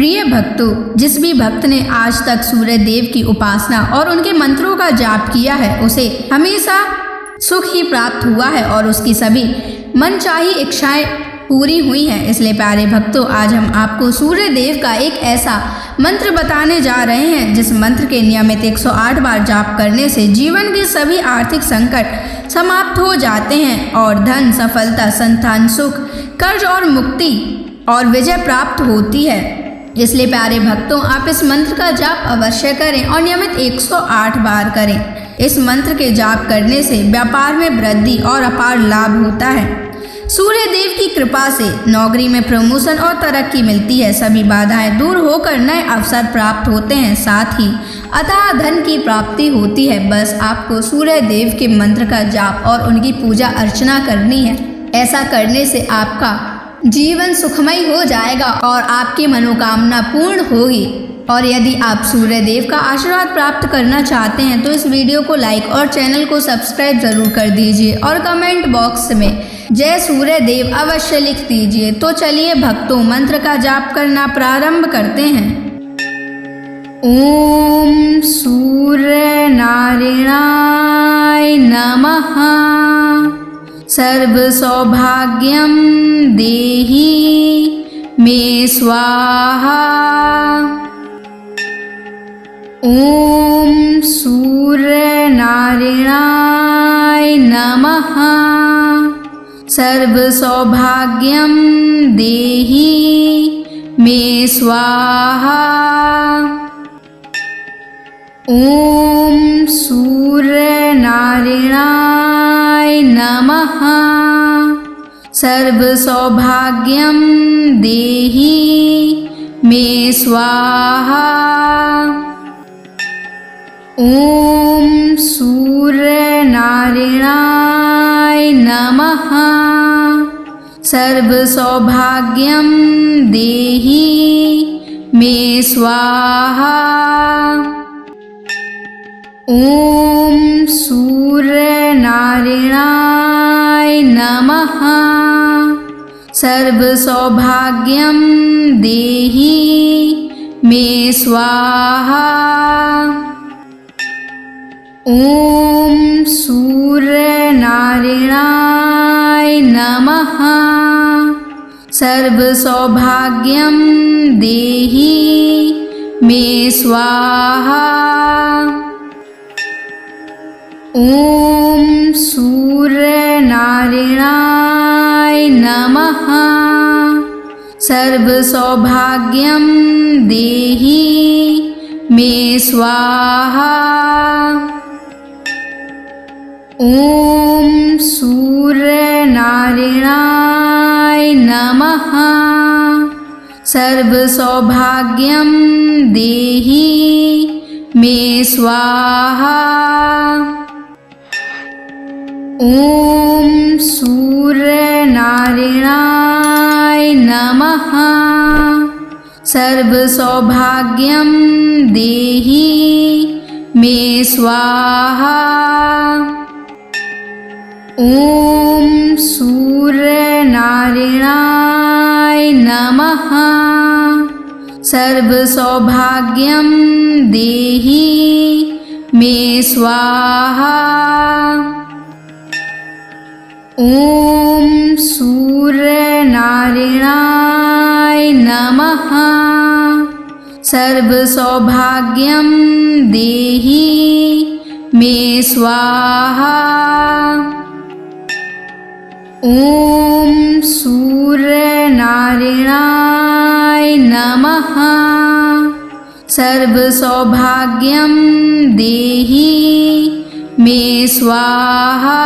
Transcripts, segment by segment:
प्रिय भक्तों, जिस भी भक्त ने आज तक सूर्य देव की उपासना और उनके मंत्रों का जाप किया है उसे हमेशा सुख ही प्राप्त हुआ है और उसकी सभी मनचाही इच्छाएं पूरी हुई हैं। इसलिए प्यारे भक्तों, आज हम आपको सूर्य देव का एक ऐसा मंत्र बताने जा रहे हैं जिस मंत्र के नियमित 108 बार जाप करने से जीवन के सभी आर्थिक संकट समाप्त हो जाते हैं और धन, सफलता, संतान सुख, कर्ज और मुक्ति और विजय प्राप्त होती है। इसलिए प्यारे भक्तों, आप इस मंत्र का जाप अवश्य करें और नियमित 108 बार करें। इस मंत्र के जाप करने से व्यापार में वृद्धि और अपार लाभ होता है। सूर्य देव की कृपा से नौकरी में प्रमोशन और तरक्की मिलती है। सभी बाधाएं दूर होकर नए अवसर प्राप्त होते हैं। साथ ही अथाह धन की प्राप्ति होती है। बस आपको सूर्य देव के मंत्र का जाप और उनकी पूजा अर्चना करनी है। ऐसा करने से आपका जीवन सुखमय हो जाएगा और आपकी मनोकामना पूर्ण होगी। और यदि आप सूर्य देव का आशीर्वाद प्राप्त करना चाहते हैं तो इस वीडियो को लाइक और चैनल को सब्सक्राइब जरूर कर दीजिए और कमेंट बॉक्स में जय सूर्य देव अवश्य लिख दीजिए। तो चलिए भक्तों, मंत्र का जाप करना प्रारंभ करते हैं। ओम सूर्य नारायणाय नमः। सर्व सौभाग्यम देहि मे स्वाहा। ओम सूर्य नारायणाय नमः। सर्व सौभाग्यम देहि मे स्वाहा। ओम सूर्य नारायणाय नमः। सर्व सौभाग्यम देहि मे स्वाहा। ओम सूर्य नारायणाय नमः। सर्व सौभाग्यम देहि मे स्वाहा। ओम सूर्य नारायणाय नमः। सर्व सौभाग्यम देहि मे स्वाहा। ओम सूर्य नारायणाय नमः। सर्व सौभाग्यम देहि मे स्वाहा। ओम सूर्य नारायणाय नमः। सर्व सौभाग्यम देहि मे स्वाहा। ओम सूर्य नारायणाय नमः। सर्व सौभाग्यम देहि मे स्वाहा। ओम सूर्य नारायणाय नमः। सर्व सौभाग्यम देहि मे स्वाहा। ओम सूर्य नारायणाय नमः। सर्व सौभाग्यम देहि मे स्वाहा। ओम सूर्य नारायणाय नमः। सर्व सौभाग्यम देहि मे स्वाहा। ओम सूर्य नारायणाय नमः। सर्व सौभाग्यम देहि मे स्वाहा।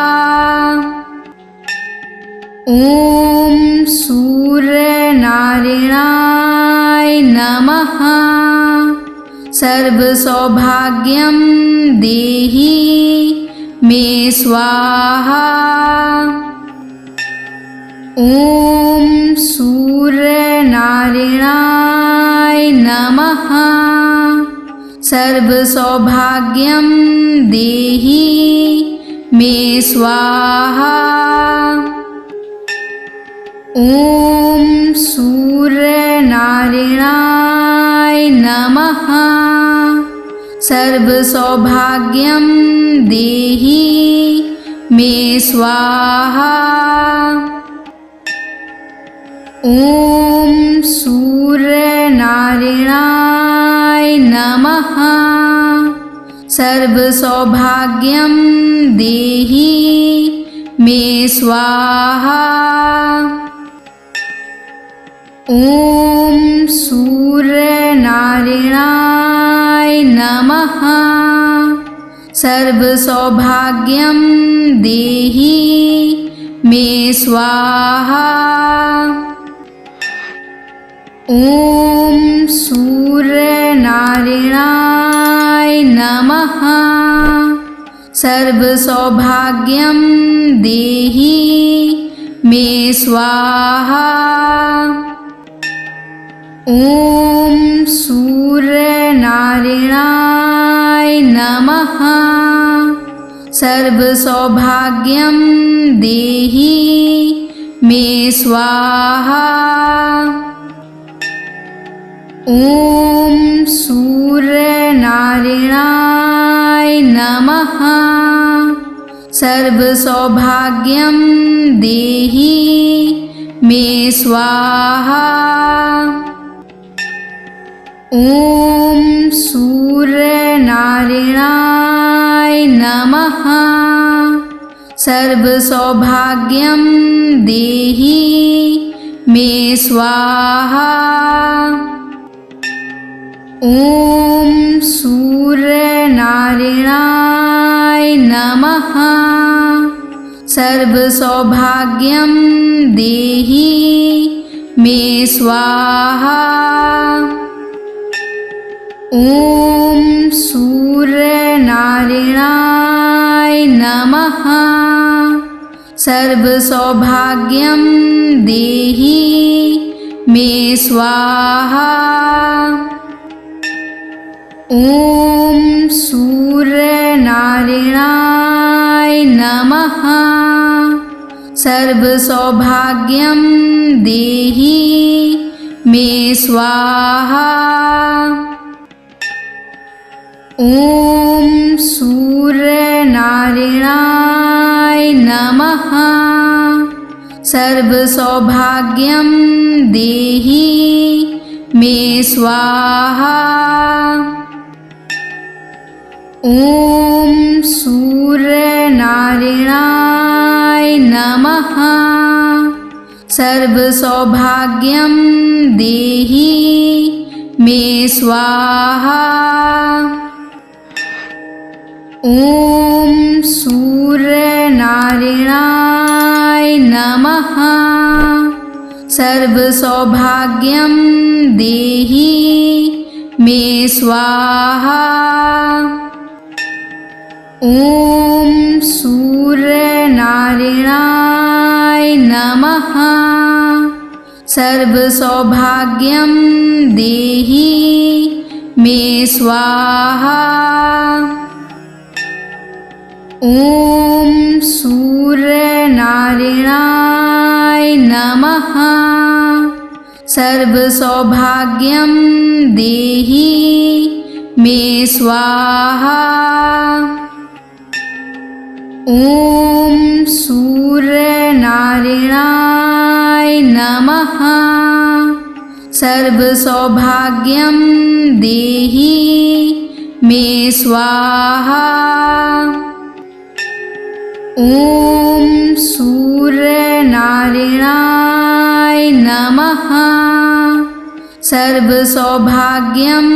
ओम सूर्य नारायणाय नमः। सर्व सौभाग्यम देहि मे स्वाहा। ओम सूर्य नारायणाय नमः। सर्व सौभाग्यम देहि मे स्वाहा। ओम सूर्य नारायणाय नमः। सर्वसौभाग्यं देहि मे स्वाहा। ॐ सूर्यनारायणाय नमः। सर्वसौभाग्यं देहि मे स्वाहा। ॐ सूर्यनारायणाय नमः। सर्वसौभाग्यं देहि मे स्वाहा। ॐ सूर्यनारायणाय नमः। सर्वसौभाग्यं देहि मे स्वाहा। ॐ सूर्यनारायणाय नमः। सर्वसौभाग्यं देहि मे स्वाहा। ॐ सूर्यनारायणाय नमः। सर्वसौभाग्यं देहि मे स्वाहा। ॐ सूर्यनारायणाय नमः। सर्वसौभाग्यं देहि मे स्वाहा। ॐ सूर्यनारायणाय नमः। सर्वसौभाग्यं देहि मे स्वाहा। ॐ सूर्यनारायणाय नमः। सर्वसौभाग्यं देहि मे स्वाहा। ॐ सूर्यनारायणाय नमः। सर्वसौभाग्यं देहि मे स्वाहा। ॐ सूर्यनारायणाय नमः। सर्वसौभाग्यं देहि मे स्वाहा। ॐ सूर्यनारायणाय नमः। सर्वसौभाग्यं देहि मे स्वाहा। ॐ सूर्यनारायणाय नमः। सर्वसौभाग्यं देहि मे स्वाहा। ॐ सूर्यनारायणाय नमः। सर्वसौभाग्यं देहि मे स्वाहा। ॐ सूर्यनारायणाय नमः। सर्वसौभाग्यं देहि मे स्वाहा। ॐ सूर्यनारायणाय नमः। सर्वसौभाग्यं देहि मे स्वाहा। ॐ सूर्यनारायणाय नमः। सर्वसौभाग्यं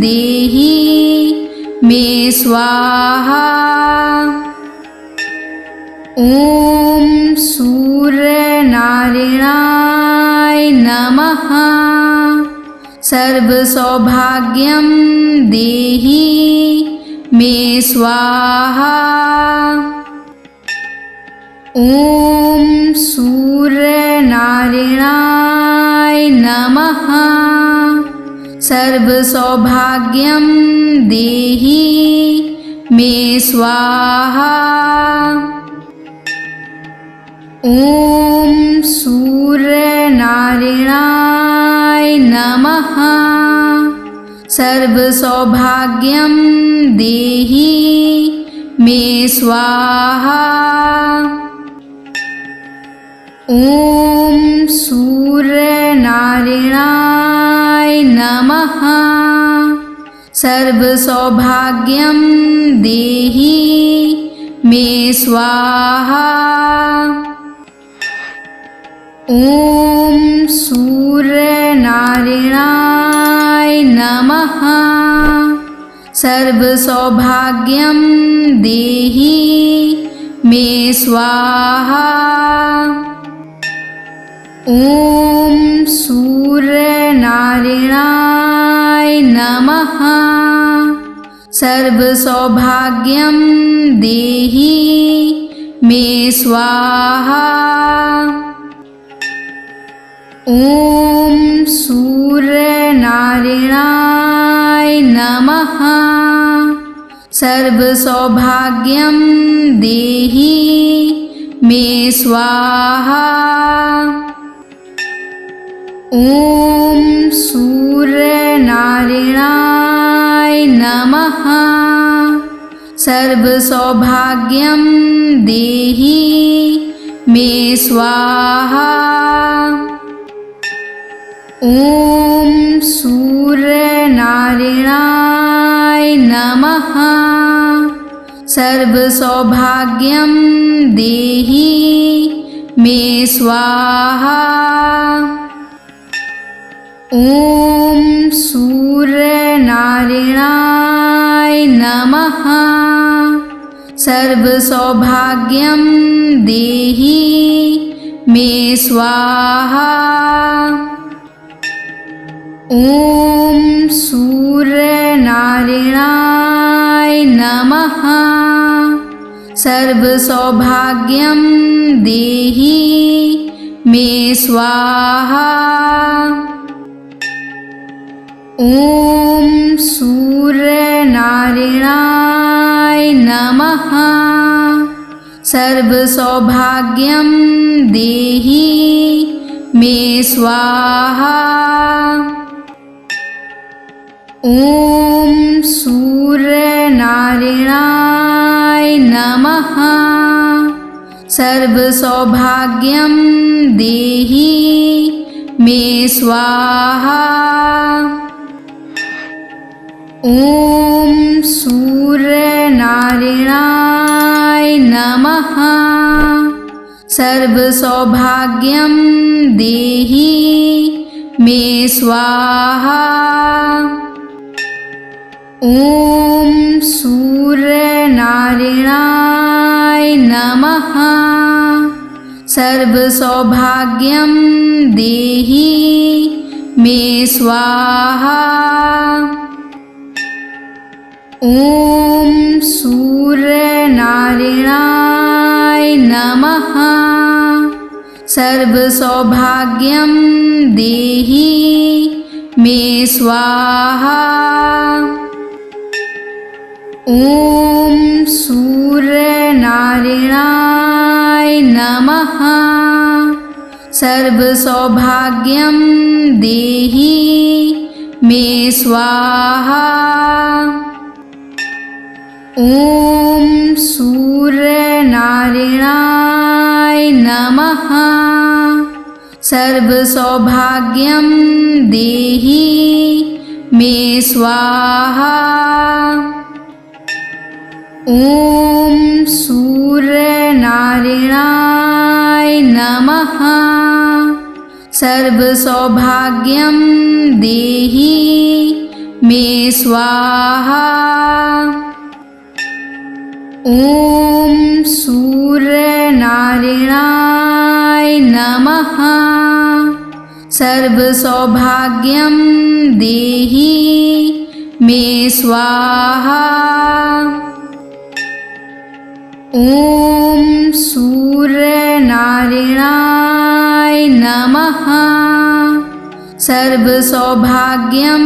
देहि मे स्वाहा। ॐ सूर्यनारायणाय नमः। सर्वसौभाग्यं देहि मे स्वाहा। ॐ सूर्यनारायणाय नमः। सर्वसौभाग्यं देहि मे स्वाहा। ॐ सूर्यनारायणाय नमः। सर्वसौभाग्यं देहि मे स्वाहा। ॐ सूर्यनारायणाय नमः। सर्वसौभाग्यं देहि मे स्वाहा। ॐ सूर्यनारायणाय नमः। सर्वसौभाग्यं देहि मे स्वाहा। ॐ सूर्यनारायणाय नमः। सर्वसौभाग्यं देहि मे स्वाहा। ॐ सूर्यनारायणाय नमः। सर्वसौभाग्यं देहि मे स्वाहा। ॐ सूर्यनारायणाय नमः। सर्वसौभाग्यं देहि मे स्वाहा। ॐ सूर्यनारायणाय नमः। सर्वसौभाग्यं देहि मे स्वाहा। ॐ सूर्यनारायणाय नमः। सर्वसौभाग्यं देहि मे स्वाहा। ॐ सूर्यनारायणाय नमः। सर्वसौभाग्यं देहि मे स्वाहा। ॐ सूर्यनारायणाय नमः। सर्वसौभाग्यं देहि मे स्वाहा। ॐ सूर्यनारायणाय नमः। सर्वसौभाग्यं देहि मे स्वाहा। ॐ सूर्यनारायणाय नमः। सर्वसौभाग्यं देहि मे स्वाहा। ॐ सूर्यनारायणाय नमः। सर्वसौभाग्यं देहि मे स्वाहा। ॐ सूर्यनारायणाय नमः। सर्वसौभाग्यं देहि मे स्वाहा। ॐ सूर्यनारायणाय नमः। सर्वसौभाग्यं देहि मे स्वाहा। ॐ सूर्यनारायणाय नमः। सर्वसौभाग्यं देहि मे स्वाहा। ॐ सूर्यनारायणाय नमः। सर्वसौभाग्यं देहि मे स्वाहा। ॐ सूर्यनारायणाय नमः। सर्वसौभाग्यं देहि मे स्वाहा। ॐ सूर्यनारायणाय नमः। सर्वसौभाग्यं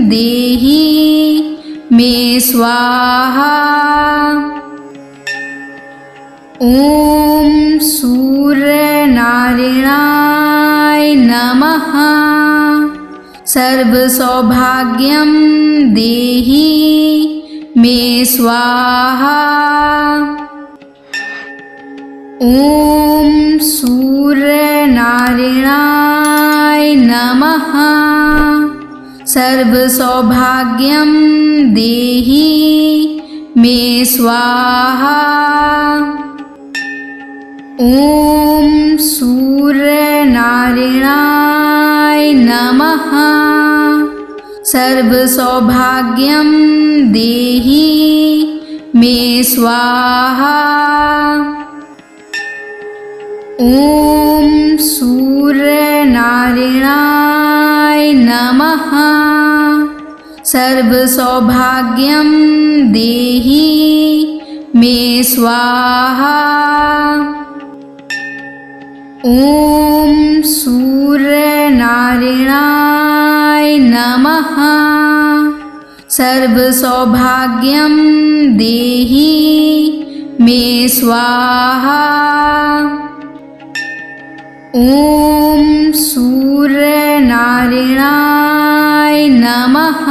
देहि मे स्वाहा। ॐ सूर्यनारायणाय नमः। सर्वसौभाग्यं देहि मे स्वाहा। ॐ सूर्यनारायणाय नमः। सर्वसौभाग्यं देहि मे स्वाहा। ॐ सूर्यनारायणाय नमः। सर्वसौभाग्यं देहि मे स्वाहा। ॐ सूर्यनारायणाय नमः। सर्वसौभाग्यं देहि मे स्वाहा। ॐ सूर्यनारायणाय नमः। सर्वसौभाग्यं देहि मे स्वाहा। ॐ सूर्यनारायणाय नमः।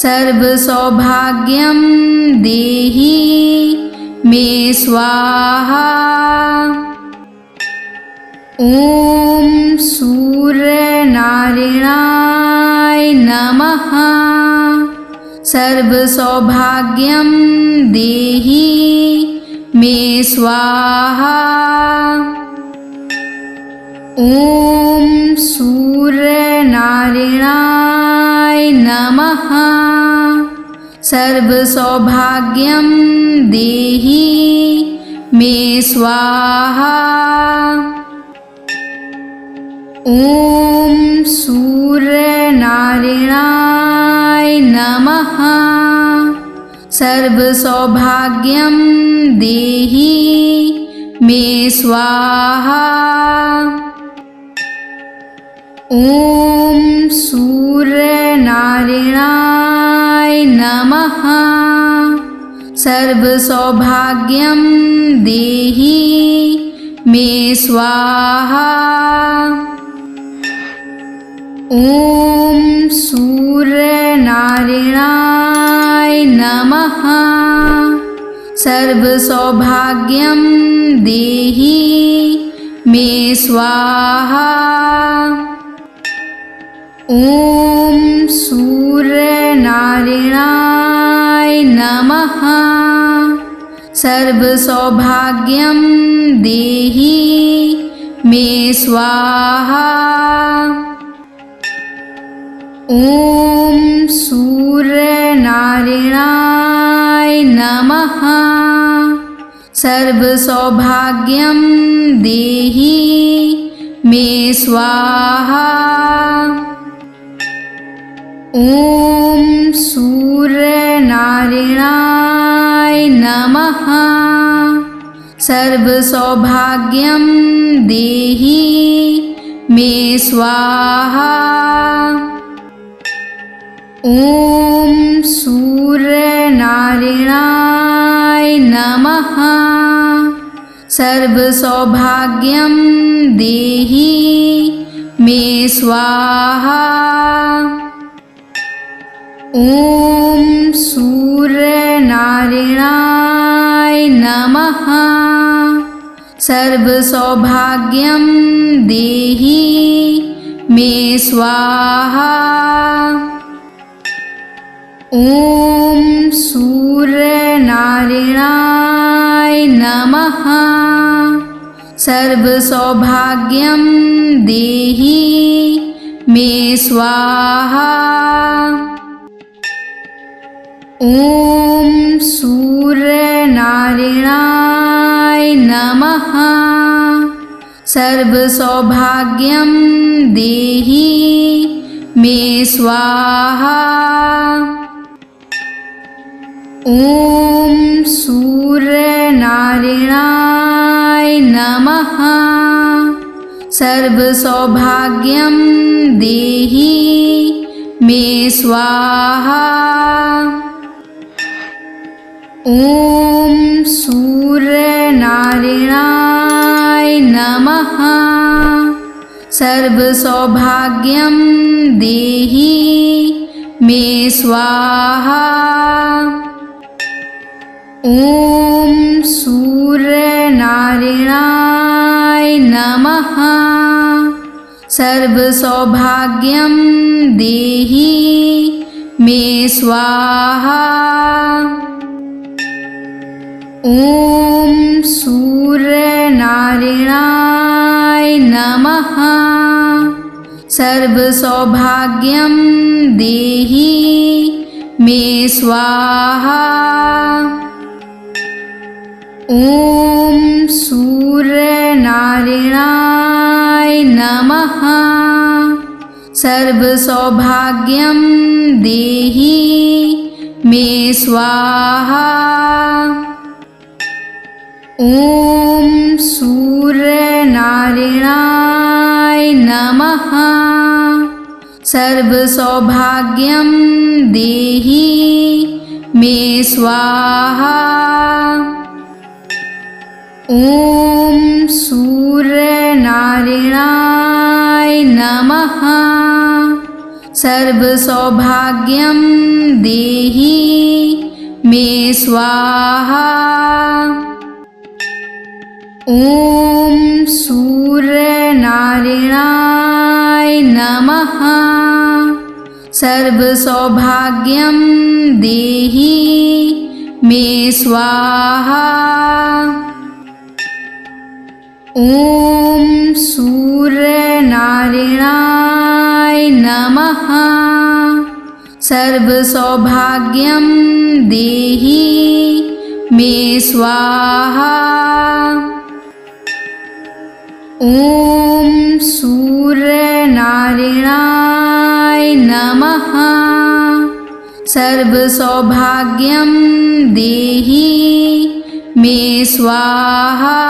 सर्वसौभाग्यं देहि मे स्वाहा। ॐ सूर्यनारायणाय नमः। सर्वसौभाग्यं देहि मे स्वाहा। ॐ सूर्यनारायणाय नमः। सर्वसौभाग्यं देहि मे स्वाहा। ॐ सूर्यनारायणाय नमः। सर्वसौभाग्यं देहि मे स्वाहा। ॐ सूर्यनारायणाय नमः। सर्वसौभाग्यं देहि मे स्वाहा। ॐ सूर्यनारायणाय नमः। सर्वसौभाग्यं देहि मे स्वाहा। ॐ सूर्यनारायणाय नमः। सर्वसौभाग्यं देहि मे स्वाहा। ॐ सूर्यनारायणाय नमः। सर्वसौभाग्यं देहि मे स्वाहा। ॐ सूर्यनारायणाय नमः। सर्वसौभाग्यं देहि मे स्वाहा। ॐ सूर्यनारायणाय नमः। सर्वसौभाग्यं देहि मे स्वाहा। ॐ सूर्यनारायणाय नमः। सर्वसौभाग्यं देहि मे स्वाहा। ॐ सूर्यनारायणाय नमः। सर्वसौभाग्यं देहि मे स्वाहा। ॐ सूर्यनारायणाय नमः। सर्वसौभाग्यं देहि मे स्वाहा। ॐ सूर्यनारायणाय नमः। सर्वसौभाग्यं देहि मे स्वाहा। ॐ सूर्यनारायणाय नमः। सर्वसौभाग्यं देहि मे स्वाहा। ॐ सूर्यनारायणाय नमः। सर्वसौभाग्यं देहि मे स्वाहा। ॐ सूर्यनारायणाय नमः। सर्वसौभाग्यं देहि मे स्वाहा। ॐ सूर्यनारायणाय नमः। सर्वसौभाग्यं देहि मे स्वाहा। ॐ सूर्यनारायणाय नमः। सर्वसौभाग्यं देहि मे स्वाहा। ॐ सूर्यनारायणाय नमः। सर्वसौभाग्यं देहि मे स्वाहा। ॐ सूर्यनारायणाय नमः। सर्वसौभाग्यं देहि मे स्वाहा। ॐ सूर्यनारायणाय नमः। सर्वसौभाग्यं देहि मे स्वाहा। ॐ सूर्यनारायणाय नमः। सर्वसौभाग्यं देहि मे स्वाहा।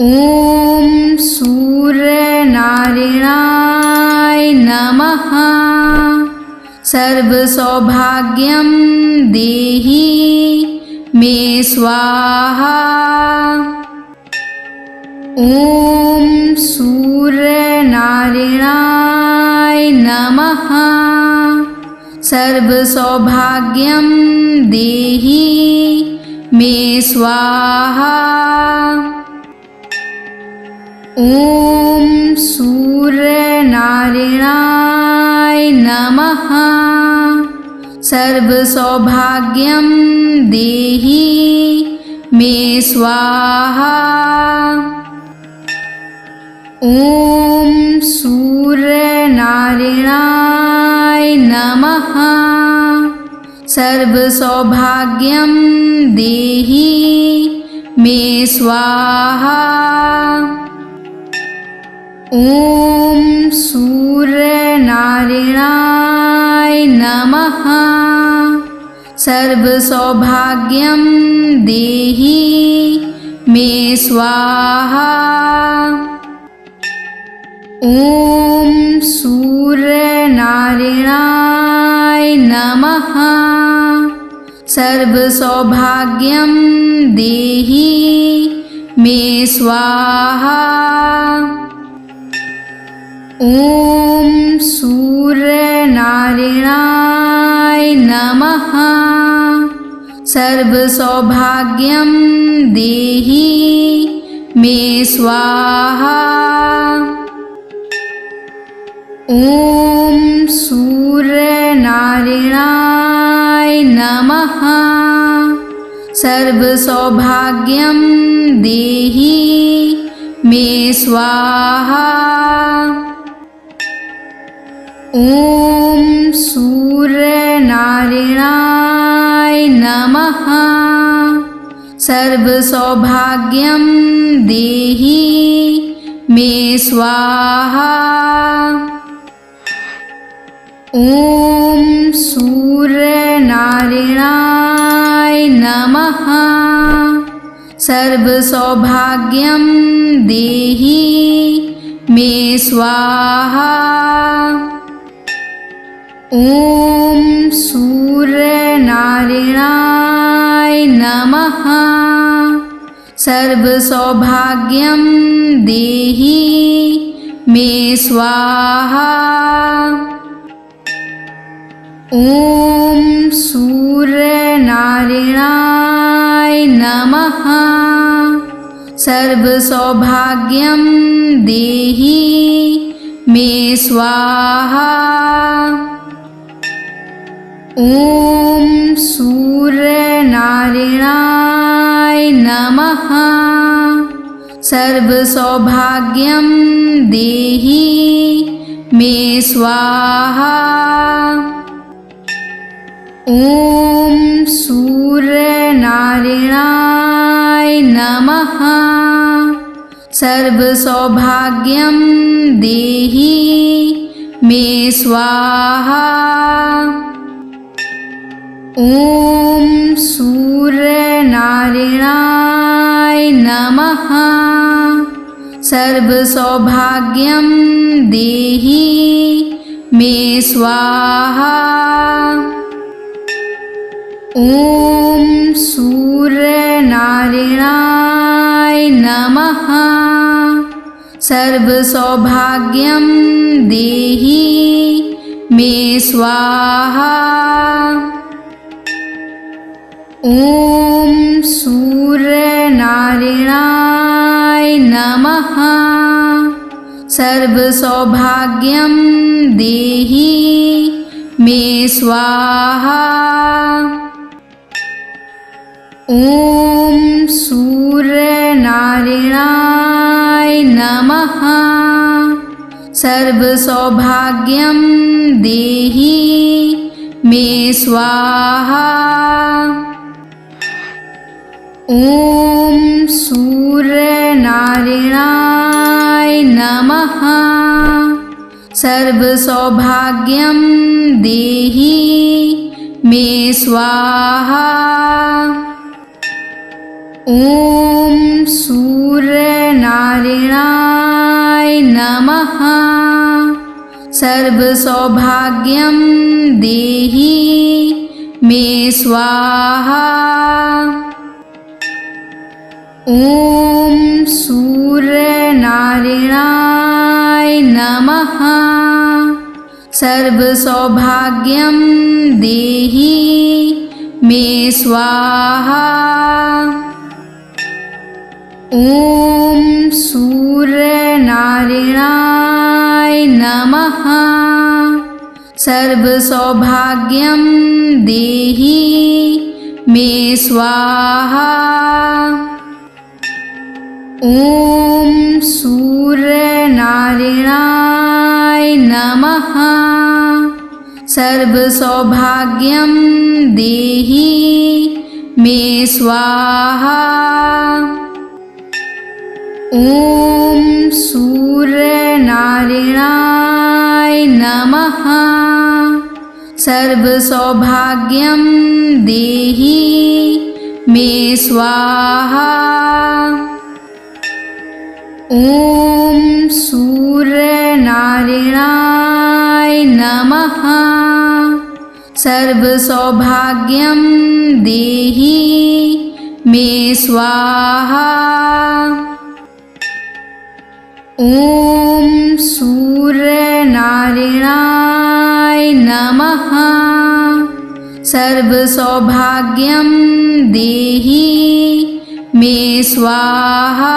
ॐ सूर्यनारायणाय नमः। सर्वसौभाग्यं देहि मे स्वाहा। ॐ सूर्यनारायणाय नमः। सर्वसौभाग्यं देहि मे स्वाहा। ॐ सूर्यनारायणाय नमः। सर्वसौभाग्यं देहि मे स्वाहा। ॐ सूर्यनारायणाय नमः। सर्वसौभाग्यं देहि मे स्वाहा। ॐ सूर्यनारायणाय नमः। सर्वसौभाग्यं देहि मे स्वाहा। ॐ सूर्यनारायणाय नमः। सर्वसौभाग्यं देहि मे स्वाहा। ॐ सूर्यनारायणाय नमः। सर्वसौभाग्यं देहि मे स्वाहा। ॐ सूर्यनारायणाय नमः। सर्वसौभाग्यं देहि मे स्वाहा। ॐ सूर्यनारायणाय नमः। सर्वसौभाग्यं देहि मे स्वाहा। ॐ सूर्यनारायणाय नमः। सर्वसौभाग्यं देहि मे स्वाहा। ॐ सूर्यनारायणाय नमः। सर्वसौभाग्यं देहि मे स्वाहा। ॐ सूर्यनारायणाय नमः। सर्वसौभाग्यं देहि मे स्वाहा। ॐ सूर्यनारायणाय नमः। सर्वसौभाग्यं देहि मे स्वाहा। ॐ सूर्यनारायणाय नमः। सर्वसौभाग्यं देहि मे स्वाहा। ॐ सूर्यनारायणाय नमः। सर्वसौभाग्यं देहि मे स्वाहा। ॐ सूर्यनारायणाय नमः। सर्वसौभाग्यं देहि मे स्वाहा। ॐ सूर्यनारायणाय नमः। सर्वसौभाग्यं देहि मे स्वाहा। ॐ सूर्यनारायणाय नमः। सर्वसौभाग्यं देहि मे स्वाहा। ॐ सूर्यनारायणाय नमः। सर्वसौभाग्यं देहि मे स्वाहा। ॐ सूर्यनारायणाय नमः। सर्वसौभाग्यं देहि मे स्वाहा। ॐ सूर्यनारायणाय नमः। सर्वसौभाग्यं देहि मे स्वाहा। ॐ सूर्यनारायणाय नमः। सर्वसौभाग्यं देहि मे स्वाहा। ॐ सूर्यनारायणाय नमः। सर्वसौभाग्यं देहि मे स्वाहा। ॐ सूर्यनारायणाय नमः। सर्वसौभाग्यं देहि मे स्वाहा। ॐ सूर्यनारायणाय नमः। सर्वसौभाग्यं देहि मे स्वाहा। ॐ सूर्यनारायणाय नमः। सर्वसौभाग्यं देहि मे स्वाहा।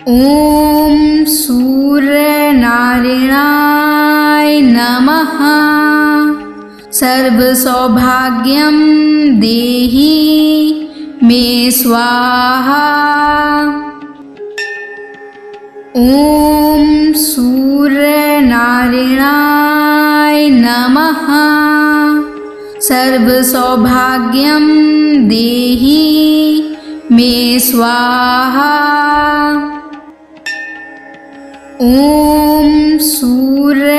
ॐ सूर्यनारायणाय नमः। सर्वसौभाग्यं देहि मे स्वाहा। ॐ सूर्यनारायणाय नमः। सर्वसौभाग्यं देहि मे स्वाहा। ॐ सूर्यनारायणाय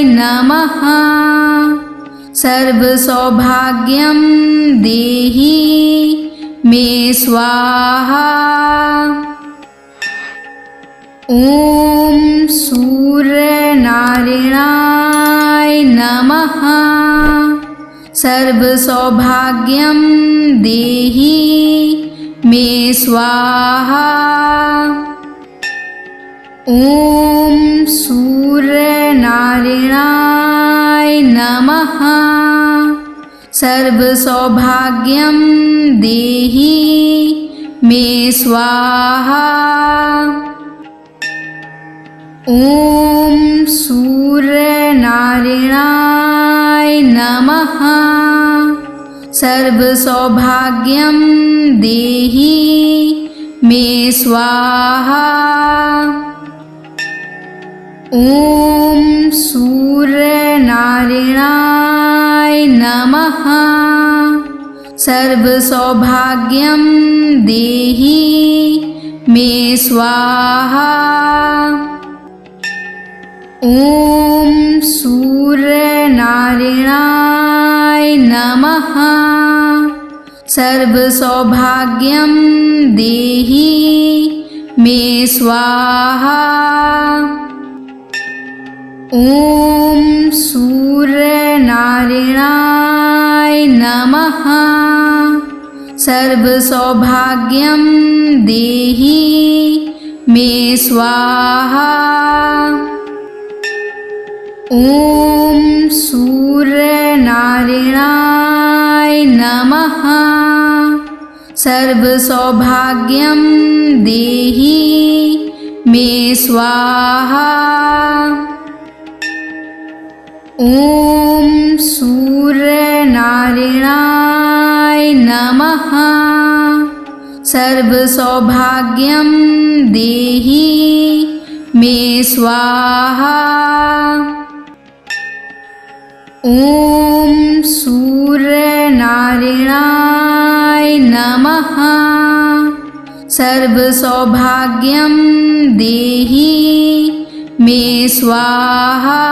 नमः। सर्वसौभाग्यं देहि मे स्वाहा। ॐ सूर्यनारायणाय नमः। सर्वसौभाग्यं देहि मे स्वाहा। ॐ सूर्यनारायणाय नमः। सर्वसौभाग्यं देहि मे स्वाहा। ॐ सूर्यनारायणाय नमः। सर्वसौभाग्यं देहि मे स्वाहा। ॐ सूर्यनारायणाय नमः। सर्वसौभाग्यं देहि मे स्वाहा। ॐ सूर्यनारायणाय नमः। सर्वसौभाग्यं देहि मे स्वाहा। ॐ सूर्यनारायणाय नमः। सर्वसौभाग्यं देहि मे स्वाहा। ॐ सूर्यनारायणाय नमः। सर्वसौभाग्यं देहि मे स्वाहा। ॐ सूर्यनारायणाय नमः। सर्वसौभाग्यं देहि मे स्वाहा। ॐ सूर्यनारायणाय नमः। सर्वसौभाग्यं देहि मे स्वाहा।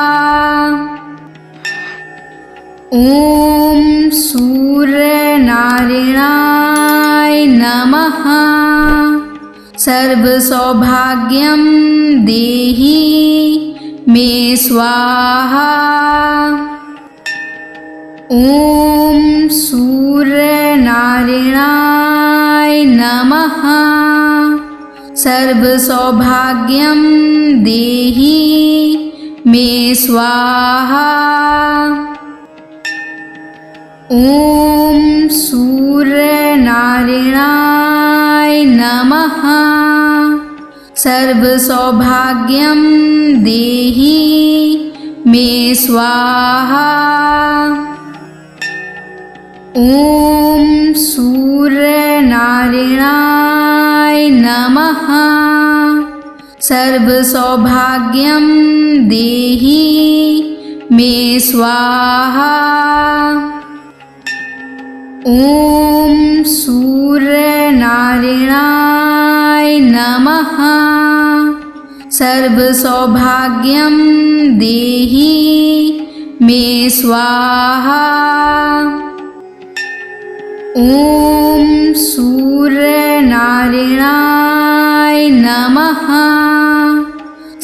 ॐ सूर्यनारायणाय नमः। सर्वसौभाग्यं देहि मे स्वाहा। ॐ सूर्यनारायणाय नमः। सर्वसौभाग्यं देहि मे स्वाहा। ॐ सूर्यनारायणाय नमः। सर्वसौभाग्यं देहि मे स्वाहा। ॐ सूर्यनारायणाय नमः। सर्वसौभाग्यं देहि मे स्वाहा। ॐ सूर्यनारायणाय नमः। सर्वसौभाग्यं देहि मे स्वाहा। ॐ सूर्यनारायणाय नमः।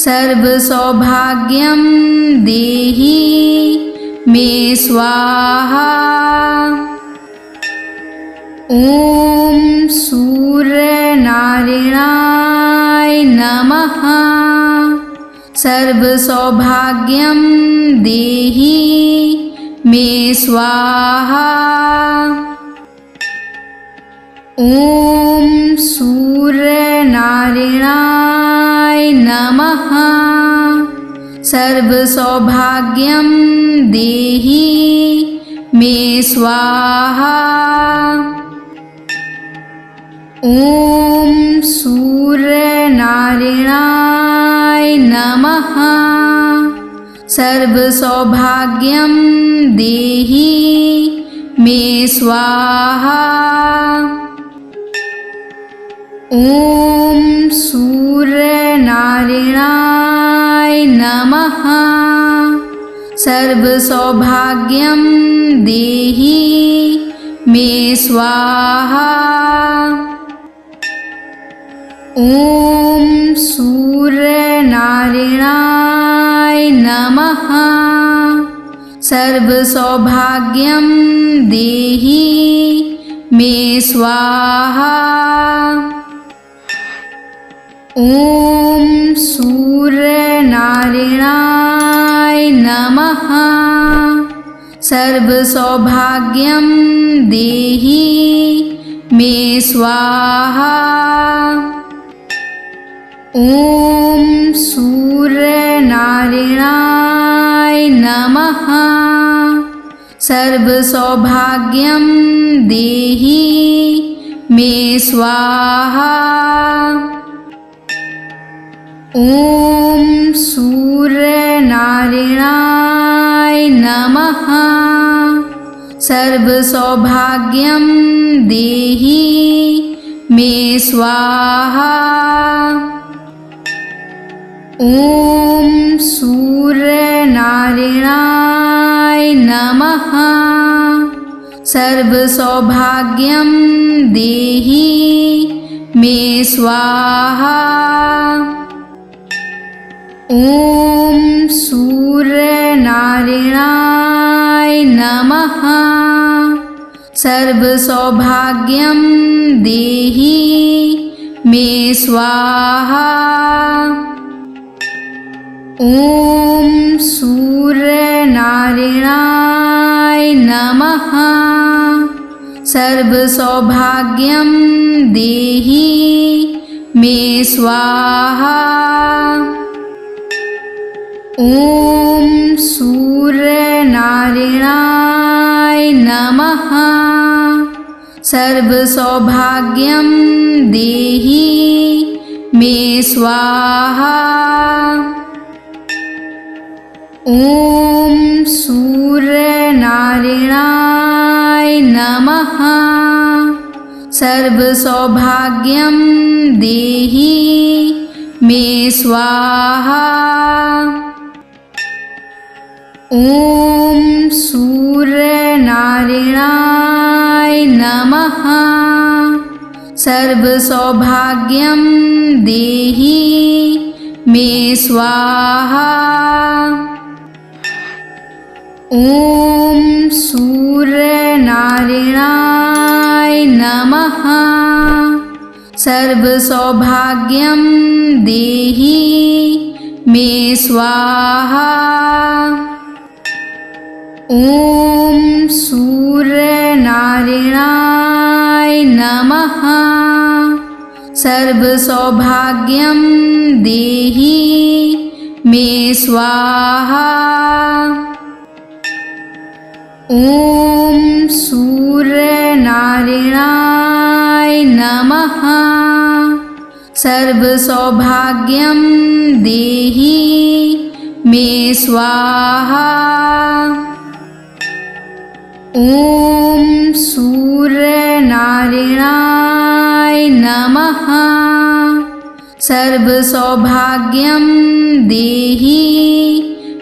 सर्वसौभाग्यं देहि मे स्वाहा। ॐ सूर्यनारायणाय नमः। सर्वसौभाग्यं देहि मे स्वाहा। ॐ सूर्यनारायणाय नमः। सर्वसौभाग्यं देहि मे स्वाहा। ॐ सूर्यनारायणाय नमः। सर्वसौभाग्यं देहि मे स्वाहा। ॐ सूर्यनारायणाय नमः। सर्वसौभाग्यं देहि मे स्वाहा। ॐ सूर्यनारायणाय नमः। सर्वसौभाग्यं देहि मे स्वाहा। ॐ सूर्यनारायणाय नमः। सर्वसौभाग्यं देहि मे स्वाहा। ॐ सूर्यनारायणाय नमः। सर्वसौभाग्यं देहि मे स्वाहा। ॐ सूर्यनारायणाय नमः। सर्वसौभाग्यं देहि मे स्वाहा। ॐ सूर्यनारायणाय नमः। सर्वसौभाग्यं देहि मे स्वाहा। ॐ सूर्यनारायणाय नमः। सर्वसौभाग्यं देहि मे स्वाहा। ॐ सूर्यनारायणाय नमः। सर्वसौभाग्यं देहि मे स्वाहा। ॐ सूर्यनारायणाय नमः। सर्वसौभाग्यं देहि मे स्वाहा। ॐ सूर्यनारायणाय नमः। सर्वसौभाग्यं देहि मे स्वाहा। ॐ सूर्यनारायणाय नमः। सर्वसौभाग्यं देहि मे स्वाहा। ॐ सूर्यनारायणाय नमः। सर्वसौभाग्यं देहि मे स्वाहा। ॐ सूर्यनारायणाय नमः। सर्वसौभाग्यं देहि मे स्वाहा। ॐ सूर्यनारायणाय नमः। सर्वसौभाग्यं देहि मे स्वाहा। ॐ सूर्यनारायणाय नमः। सर्वसौभाग्यं देहि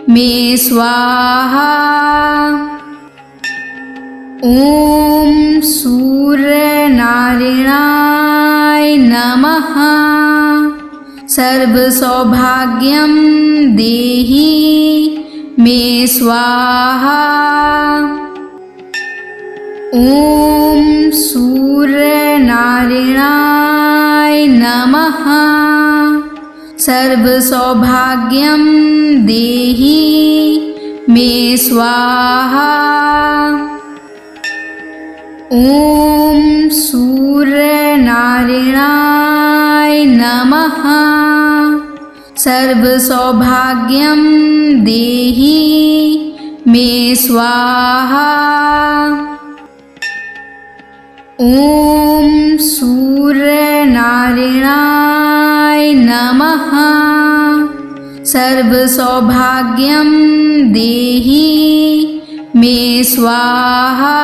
मे स्वाहा। ॐ सूर्यनारायणाय नमः। सर्वसौभाग्यं देहि मे स्वाहा। ॐ सूर्यनारायणाय नमः। सर्वसौभाग्यं देहि मे स्वाहा। ॐ सूर्यनारायणाय नमः। सर्वसौभाग्यं देहि मे स्वाहा। ॐ सूर्यनारायणाय नमः। सर्वसौभाग्यं देहि मे स्वाहा।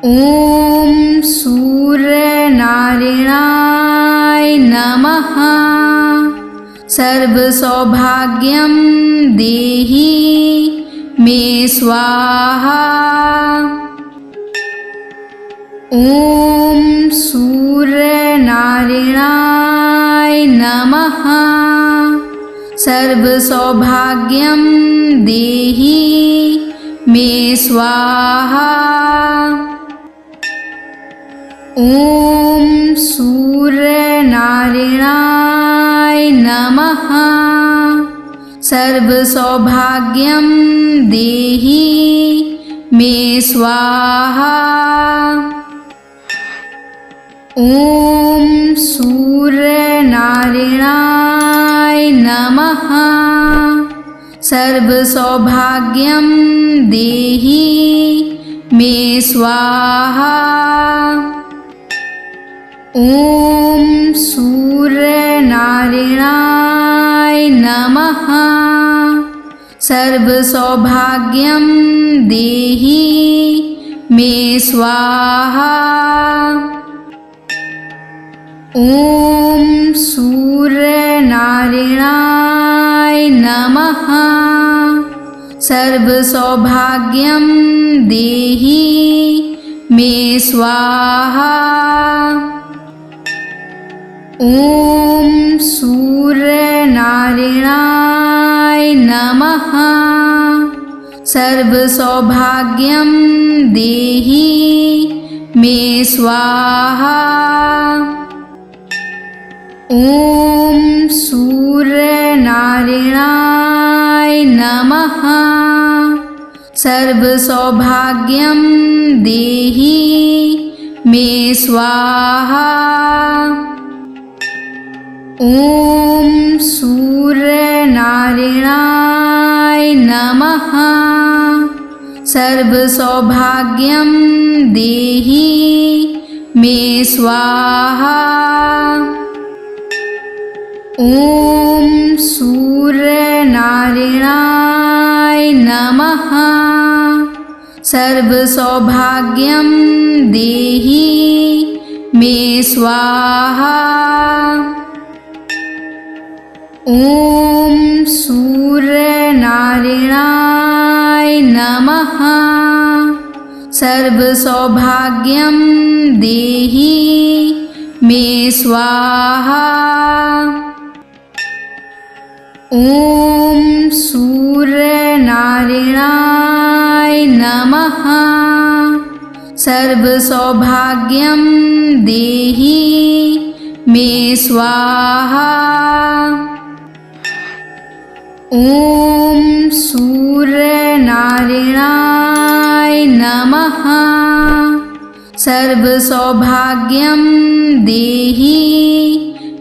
ॐ सूर्यनारायणाय नमः। सर्वसौभाग्यं देहि मे स्वाहा। ॐ सूर्यनारायणाय नमः। सर्वसौभाग्यं देहि मे स्वाहा। ॐ सूर्यनारायणाय नमः। सर्वसौभाग्यं देहि मे स्वाहा। ॐ सूर्यनारायणाय नमः। सर्वसौभाग्यं देहि मे स्वाहा। ॐ सूर्यनारायणाय नमः। सर्वसौभाग्यं देहि मे स्वाहा। ॐ सूर्यनारायणाय नमः। सर्वसौभाग्यं देहि मे स्वाहा। ॐ सूर्यनारायणाय नमः। सर्वसौभाग्यं देहि मे स्वाहा। ॐ सूर्यनारायणाय नमः। सर्वसौभाग्यं देहि मे स्वाहा। ॐ सूर्यनारायणाय नमः। सर्वसौभाग्यं देहि मे स्वाहा। ॐ सूर्यनारायणाय नमः। सर्वसौभाग्यं देहि मे स्वाहा। ॐ सूर्यनारायणाय नमः। सर्वसौभाग्यं देहि मे स्वाहा। ॐ सूर्यनारायणाय नमः। सर्वसौभाग्यं देहि मे स्वाहा। ॐ सूर्यनारायणाय नमः। सर्वसौभाग्यं देहि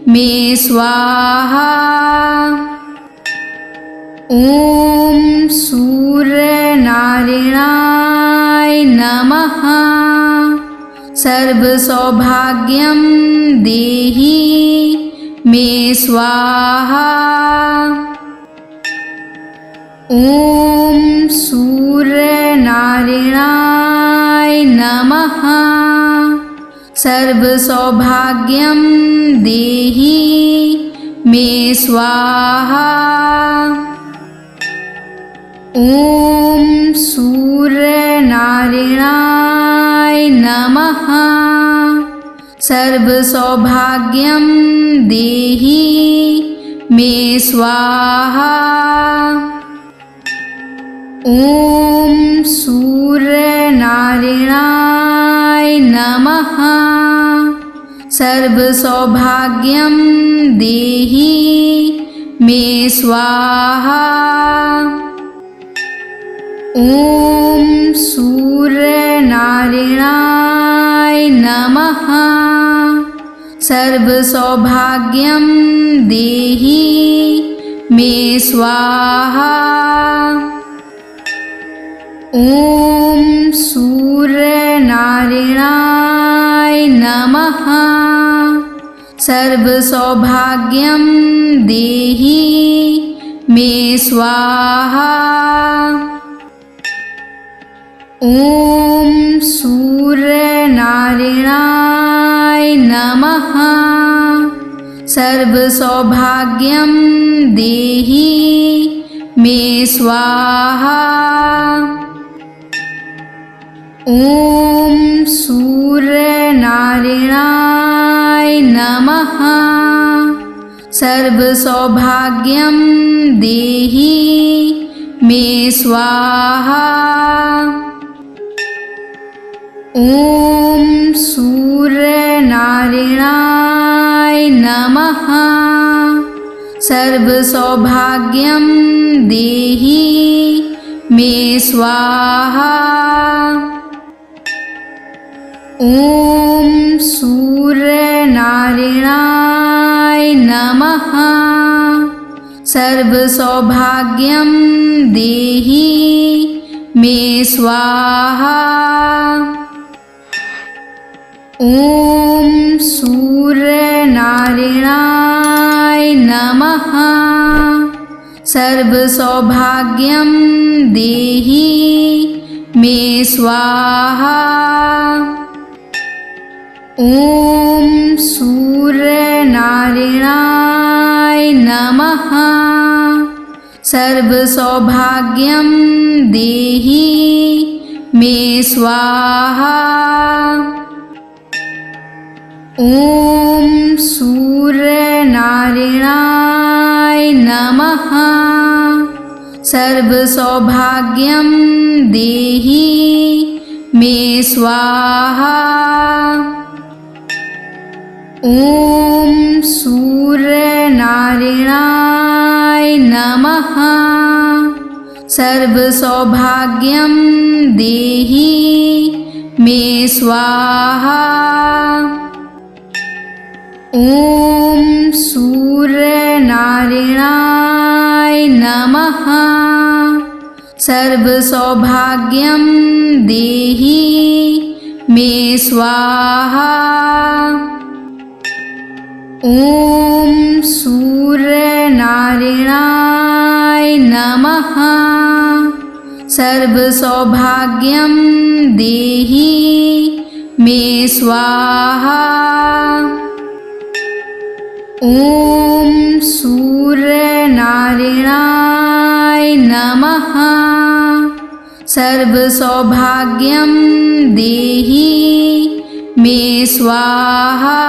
मे स्वाहा। ॐ सूर्यनारायणाय नमः। सर्वसौभाग्यं देहि मे स्वाहा। ॐ सूर्यनारायणाय नमः। सर्वसौभाग्यं देहि मे स्वाहा। ॐ सूर्यनारायणाय नमः। सर्वसौभाग्यं देहि मे स्वाहा। ॐ सूर्यनारायणाय नमः। सर्वसौभाग्यं देहि मे स्वाहा। ॐ सूर्यनारायणाय नमः। सर्वसौभाग्यं देहि मे स्वाहा। ॐ सूर्यनारायणाय नमः। सर्वसौभाग्यं देहि मे स्वाहा। ॐ सूर्यनारायणाय नमः। सर्वसौभाग्यं देहि मे स्वाहा। ॐ सूर्यनारायणाय नमः। सर्वसौभाग्यं देहि मे स्वाहा। ॐ सूर्यनारायणाय नमः। सर्वसौभाग्यं देहि मे स्वाहा। ॐ सूर्यनारायणाय नमः। सर्वसौभाग्यं देहि मे स्वाहा। ॐ सूर्यनारायणाय नमः। सर्वसौभाग्यं देहि मे स्वाहा। ॐ सूर्यनारायणाय नमः। सर्वसौभाग्यं देहि मे स्वाहा। ॐ सूर्यनारायणाय नमः। सर्वसौभाग्यं देहि मे स्वाहा। ॐ सूर्यनारायणाय नमः। सर्वसौभाग्यं देहि मे स्वाहा। ॐ सूर्यनारायणाय नमः। सर्वसौभाग्यं देहि मे स्वाहा। ॐ सूर्यनारायणाय नमः। सर्वसौभाग्यं देहि मे स्वाहा। ॐ सूर्यनारायणाय नमः। सर्वसौभाग्यं देहि मे स्वाहा।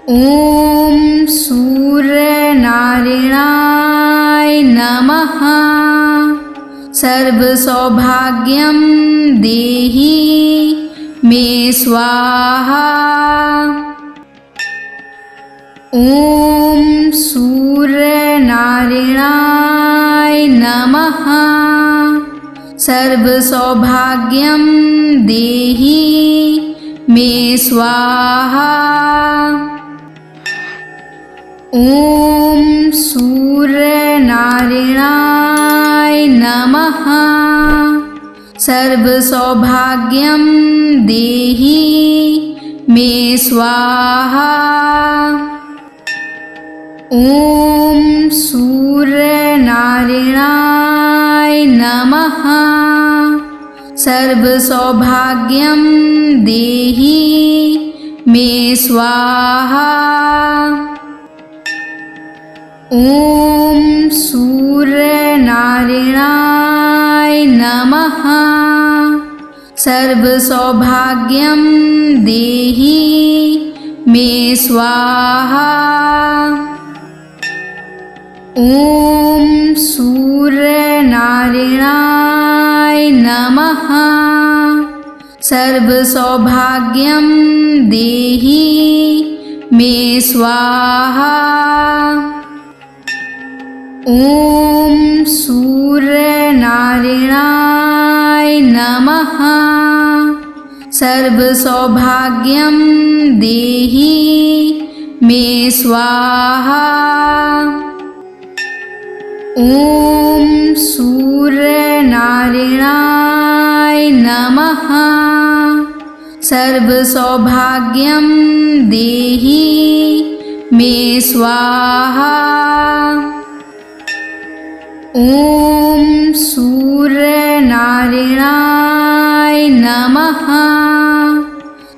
ॐ सूर्यनारायणाय नमः। सर्वसौभाग्यं देहि मे स्वाहा। ॐ सूर्यनारायणाय नमः। सर्वसौभाग्यं देहि मे स्वाहा। ॐ सूर्यनारायणाय नमः। सर्वसौभाग्यं देहि मे स्वाहा। ॐ सूर्यनारायणाय नमः। सर्वसौभाग्यं देहि मे स्वाहा। ॐ सूर्यनारायणाय नमः। सर्वसौभाग्यं देहि मे स्वाहा। ॐ सूर्यनारायणाय नमः। सर्वसौभाग्यं देहि मे स्वाहा। ॐ सूर्यनारायणाय नमः। सर्वसौभाग्यं देहि मे स्वाहा। ॐ सूर्यनारायणाय नमः। सर्वसौभाग्यं देहि मे स्वाहा। ॐ सूर्यनारायणाय नमः।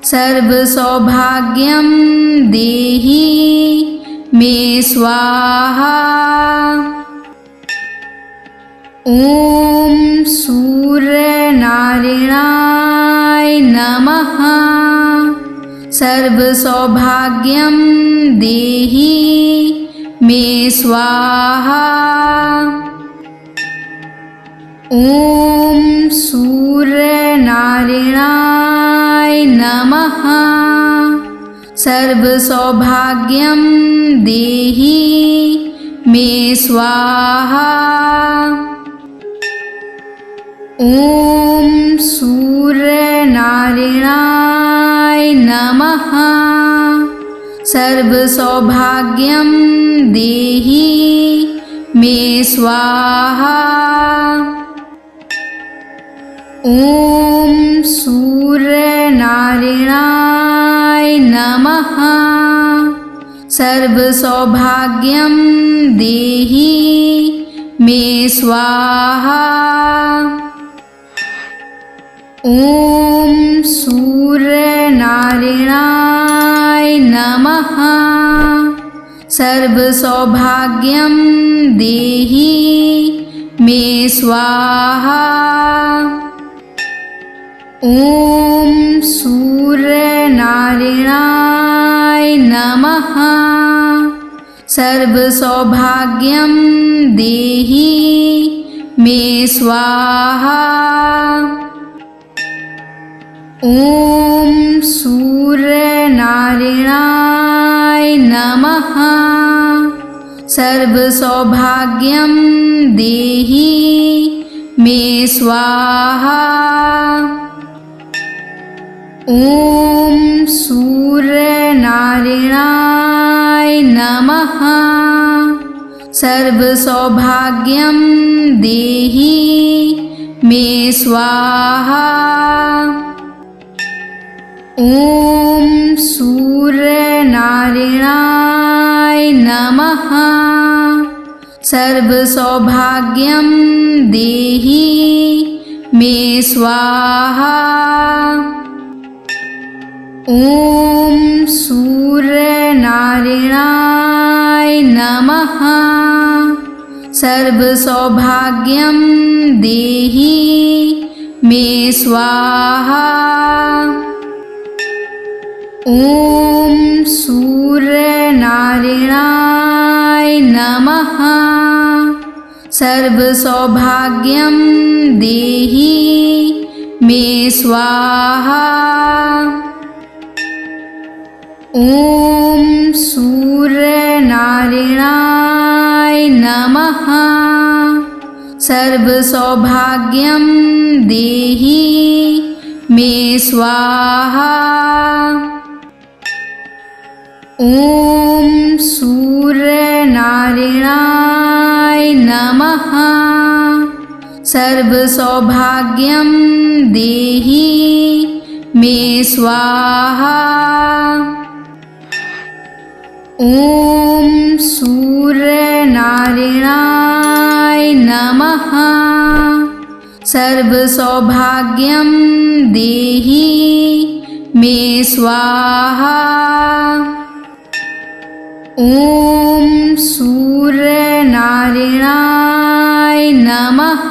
सर्वसौभाग्यं देहि मे स्वाहा। ॐ सूर्यनारायणाय नमः। सर्वसौभाग्यं देहि मे स्वाहा। ॐ सूर्यनारायणाय नमः। सर्वसौभाग्यं देहि मे स्वाहा। ॐ सूर्यनारायणाय नमः। सर्वसौभाग्यं देहि मे स्वाहा। ॐ सूर्यनारायणाय नमः। सर्वसौभाग्यं देहि मे स्वाहा। ॐ सूर्यनारायणाय नमः। सर्वसौभाग्यं देहि मे स्वाहा। ॐ सूर्यनारायणाय नमः। सर्वसौभाग्यं देहि मे स्वाहा। ॐ सूर्यनारायणाय नमः। सर्वसौभाग्यं देहि मे स्वाहा। ॐ सूर्यनारायणाय नमः। सर्वसौभाग्यं देहि मे स्वाहा। ॐ सूर्यनारायणाय नमः। सर्वसौभाग्यं देहि मे स्वाहा। ॐ सूर्यनारायणाय नमः। सर्वसौभाग्यं देहि मे स्वाहा। ॐ सूर्यनारायणाय नमः। सर्वसौभाग्यं देहि मे स्वाहा। ॐ सूर्यनारायणाय नमः। सर्वसौभाग्यं देहि मे स्वाहा। ॐ सूर्यनारायणाय नमः। सर्वसौभाग्यं देहि मे स्वाहा। ॐ सूर्यनारायणाय नमः। सर्वसौभाग्यं देहि मे स्वाहा। ॐ सूर्यनारायणाय नमः।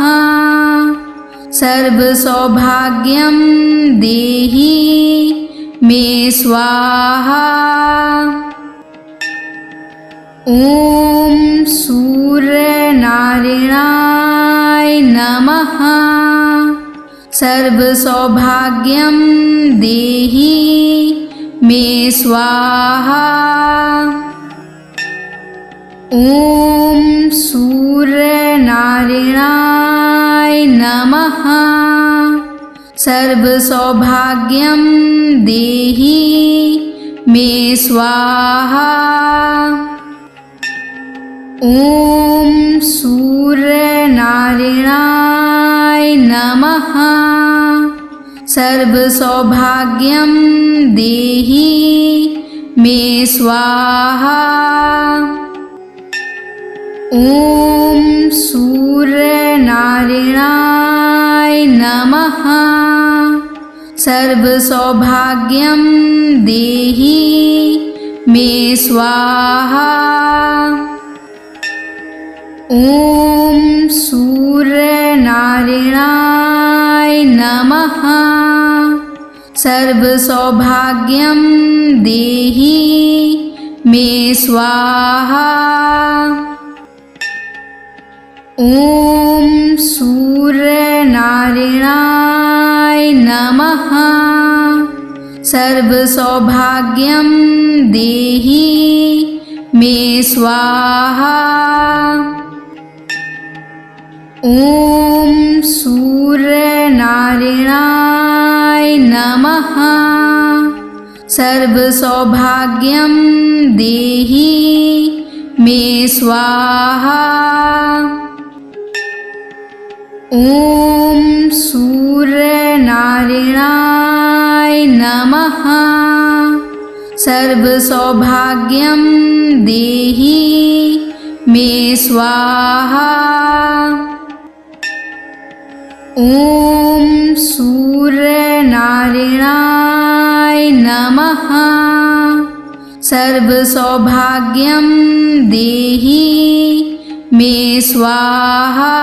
सर्वसौभाग्यं देहि मे स्वाहा। ॐ सूर्यनारायणाय नमः। सर्वसौभाग्यं देहि मे स्वाहा। ॐ सूर्यनारायणाय नमः। सर्वसौभाग्यं देहि मे स्वाहा। ॐ सूर्यनारायणाय नमः। सर्वसौभाग्यं देहि मे स्वाहा। ॐ सूर्यनारायणाय नमः। सर्वसौभाग्यं देहि मे स्वाहा। ॐ सूर्यनारायणाय नमः। सर्वसौभाग्यं देहि मे स्वाहा। ॐ सूर्यनारायणाय नमः। सर्वसौभाग्यं देहि मे स्वाहा। ॐ सूर्यनारायणाय नमः। सर्वसौभाग्यं देहि मे स्वाहा। ॐ सूर्यनारायणाय नमः। सर्वसौभाग्यं देहि मे स्वाहा। ॐ सूर्यनारायणाय नमः। सर्वसौभाग्यं देहि मे स्वाहा।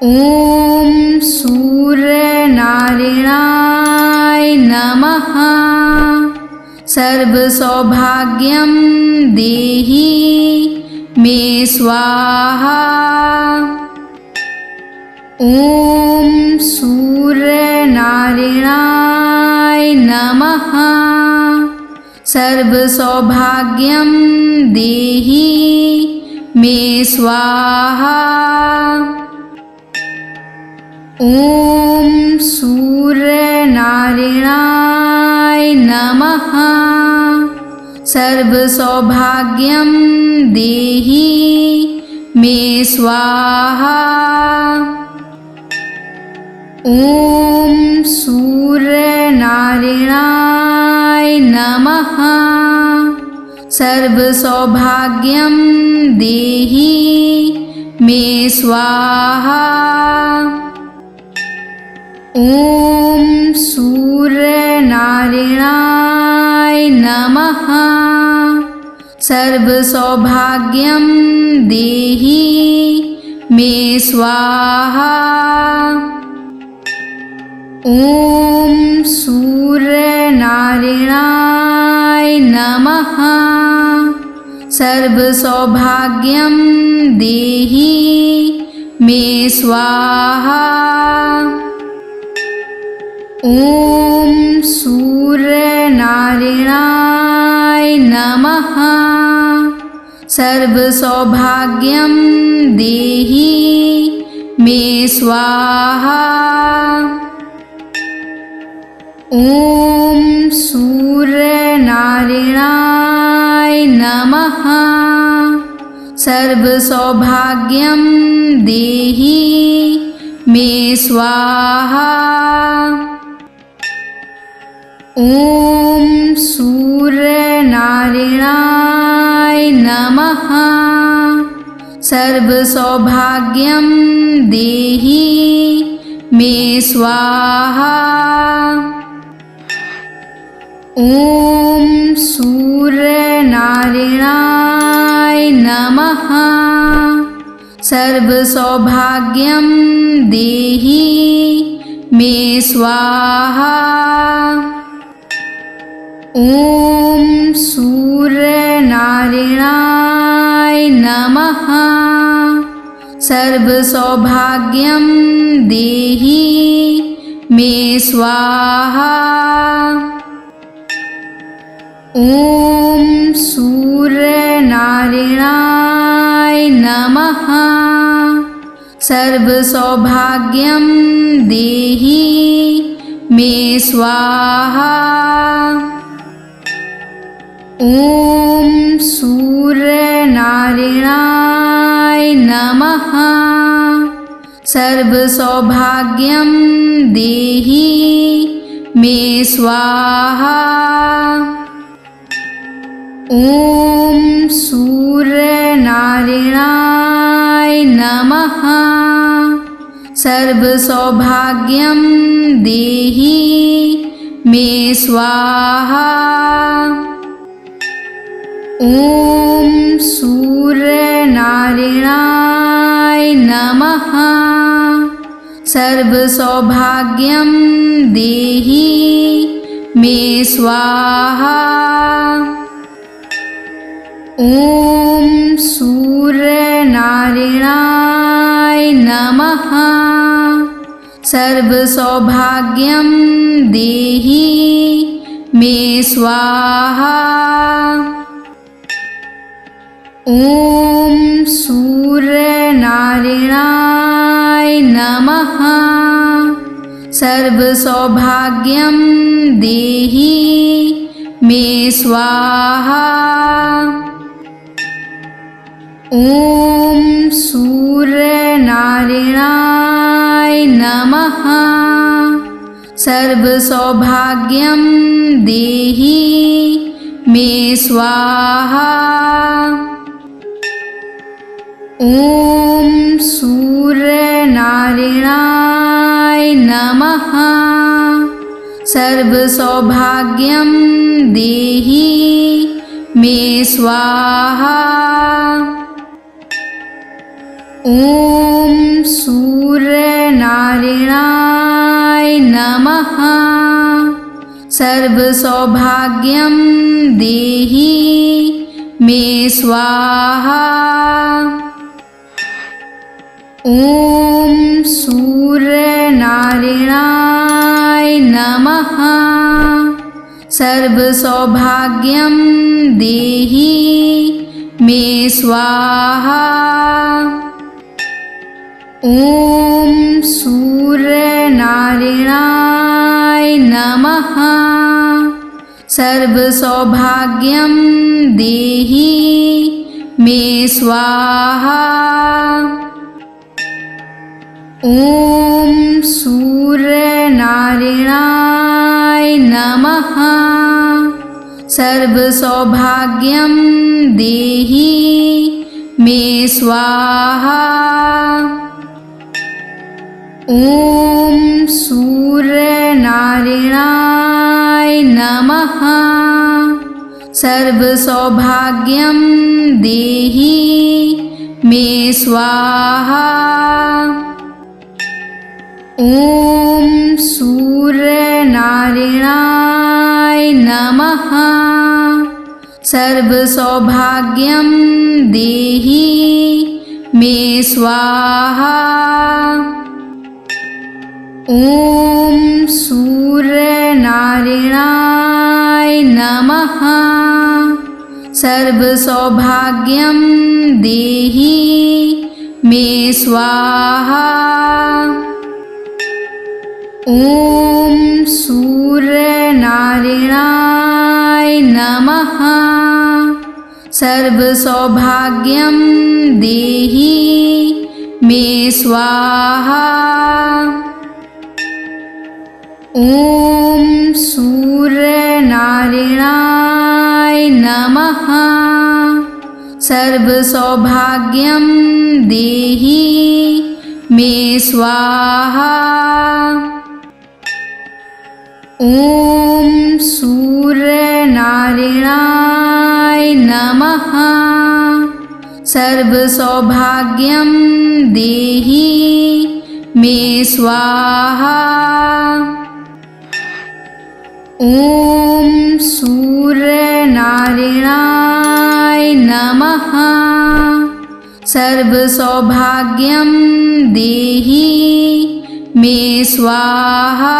ॐ सूर्यनारायणाय नमः। सर्वसौभाग्यं देहि मे स्वाहा। ॐ सूर्यनारायणाय नमः। सर्वसौभाग्यं देहि मे स्वाहा। ॐ सूर्यनारायणाय नमः। सर्वसौभाग्यं देहि मे स्वाहा। ॐ सूर्यनारायणाय नमः। सर्वसौभाग्यं देहि मे स्वाहा। ॐ सूर्यनारायणाय नमः। सर्वसौभाग्यं देहि मे स्वाहा। ॐ सूर्यनारायणाय नमः। सर्वसौभाग्यं देहि मे स्वाहा। ॐ सूर्यनारायणाय नमः। सर्वसौभाग्यं देहि मे स्वाहा। ॐ सूर्यनारायणाय नमः। सर्वसौभाग्यं देहि मे स्वाहा। ॐ सूर्यनारायणाय नमः। सर्वसौभाग्यं देहि मे स्वाहा। ॐ सूर्यनारायणाय नमः। सर्वसौभाग्यं देहि मे स्वाहा। ॐ सूर्यनारायणाय नमः। सर्वसौभाग्यं देहि मे स्वाहा। ॐ सूर्यनारायणाय नमः। सर्वसौभाग्यं देहि मे स्वाहा। ॐ सूर्यनारायणाय नमः। सर्वसौभाग्यं देहि मे स्वाहा। ॐ सूर्यनारायणाय नमः। सर्वसौभाग्यं देहि मे स्वाहा। ॐ सूर्यनारायणाय नमः। सर्वसौभाग्यं देहि मे स्वाहा। ॐ सूर्यनारायणाय नमः। सर्वसौभाग्यं देहि मे स्वाहा। ॐ सूर्यनारायणाय नमः। सर्वसौभाग्यं देहि मे स्वाहा। ॐ सूर्यनारायणाय नमः। सर्वसौभाग्यं देहि मे स्वाहा। ॐ सूर्यनारायणाय नमः। सर्वसौभाग्यं देहि मे स्वाहा। ॐ सूर्यनारायणाय नमः। सर्वसौभाग्यं देहि मे स्वाहा। ॐ सूर्यनारायणाय नमः। सर्वसौभाग्यं देहि मे स्वाहा। ॐ सूर्यनारायणाय नमः। सर्वसौभाग्यं देहि मे स्वाहा। ॐ सूर्यनारायणाय नमः। सर्वसौभाग्यं देहि मे स्वाहा। ॐ सूर्यनारायणाय नमः। सर्वसौभाग्यं देहि मे स्वाहा। ॐ सूर्यनारायणाय नमः। सर्वसौभाग्यं देहि मे स्वाहा। ॐ सूर्यनारायणाय नमः। सर्वसौभाग्यं देहि मे स्वाहा। ॐ सूर्यनारायणाय नमः। सर्वसौभाग्यं देहि मे स्वाहा। ॐ सूर्यनारायणाय नमः। सर्वसौभाग्यं देहि मे स्वाहा। ॐ सूर्यनारायणाय नमः। सर्वसौभाग्यं देहि मे स्वाहा। ॐ सूर्यनारायणाय नमः। सर्वसौभाग्यं देहि मे स्वाहा।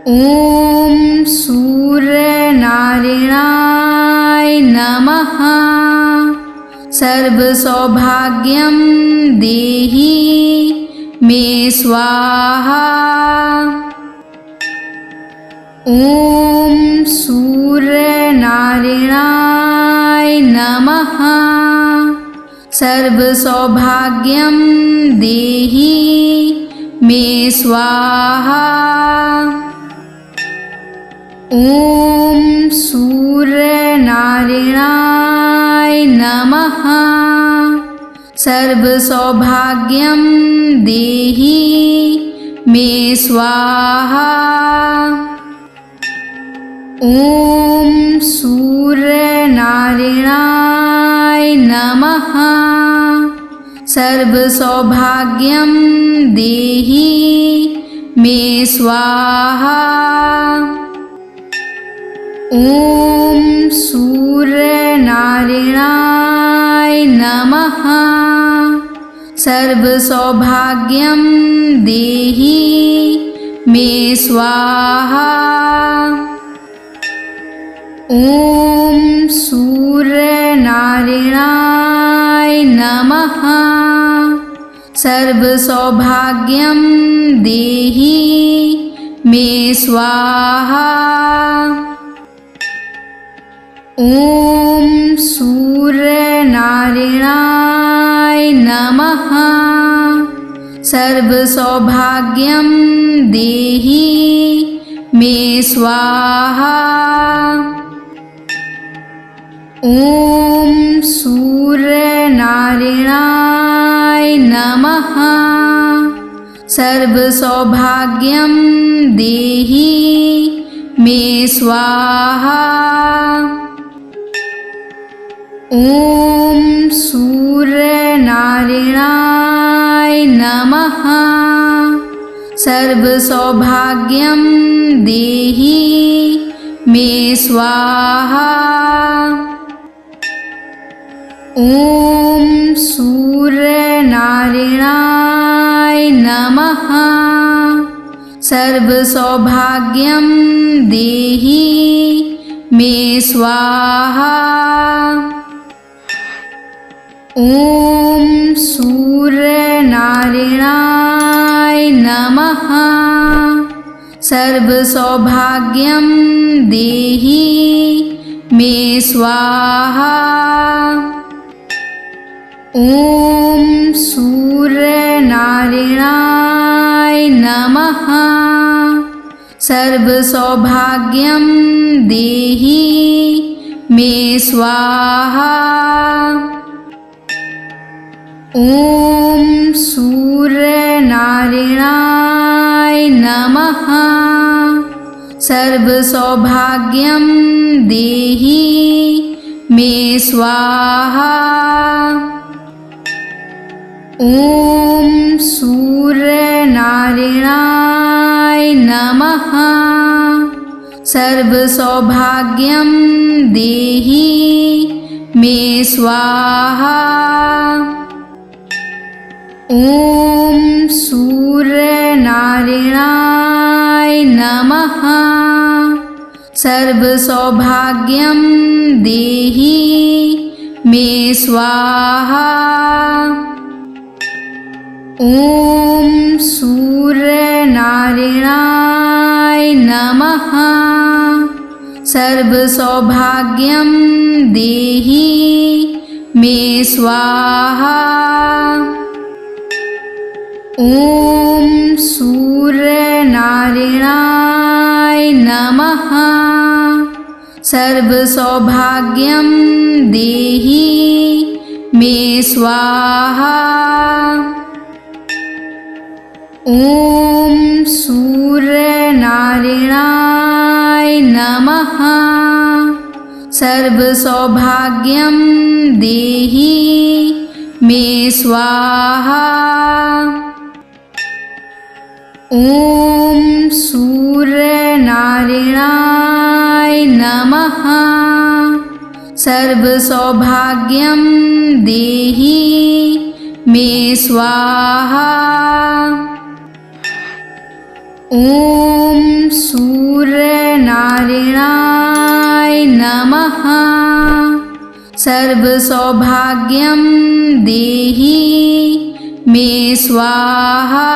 ॐ सूर्यनारायणाय नमः। सर्वसौभाग्यं देहि मे स्वाहा। ॐ सूर्यनारायणाय नमः। सर्वसौभाग्यं देहि मे स्वाहा। ॐ सूर्यनारायणाय नमः। सर्वसौभाग्यं देहि मे स्वाहा। ॐ सूर्यनारायणाय नमः। सर्वसौभाग्यं देहि मे स्वाहा। ॐ सूर्यनारायणाय नमः। सर्वसौभाग्यं देहि मे स्वाहा। ॐ सूर्यनारायणाय नमः। सर्वसौभाग्यं देहि मे स्वाहा। ॐ सूर्यनारायणाय नमः। सर्वसौभाग्यं देहि मे स्वाहा। ॐ सूर्यनारायणाय नमः। सर्वसौभाग्यं देहि मे स्वाहा। ॐ सूर्यनारायणाय नमः। सर्वसौभाग्यं देहि मे स्वाहा। ॐ सूर्यनारायणाय नमः। सर्वसौभाग्यं देहि मे स्वाहा। ॐ सूर्यनारायणाय नमः। सर्वसौभाग्यं देहि मे स्वाहा। ॐ सूर्यनारायणाय नमः। सर्वसौभाग्यं देहि मे स्वाहा। ॐ सूर्यनारायणाय नमः। सर्वसौभाग्यं देहि मे स्वाहा। ॐ सूर्यनारायणाय नमः। सर्वसौभाग्यं देहि मे स्वाहा। ॐ सूर्यनारायणाय नमः। सर्वसौभाग्यं देहि मे स्वाहा। ॐ सूर्यनारायणाय नमः। सर्वसौभाग्यं देहि मे स्वाहा। ॐ सूर्यनारायणाय नमः। सर्वसौभाग्यं देहि मे स्वाहा। ॐ सूर्यनारायणाय नमः। सर्वसौभाग्यं देहि मे स्वाहा। ॐ सूर्यनारायणाय नमः। सर्वसौभाग्यं देहि मे स्वाहा। ॐ सूर्यनारायणाय नमः। सर्वसौभाग्यं देहि मे स्वाहा।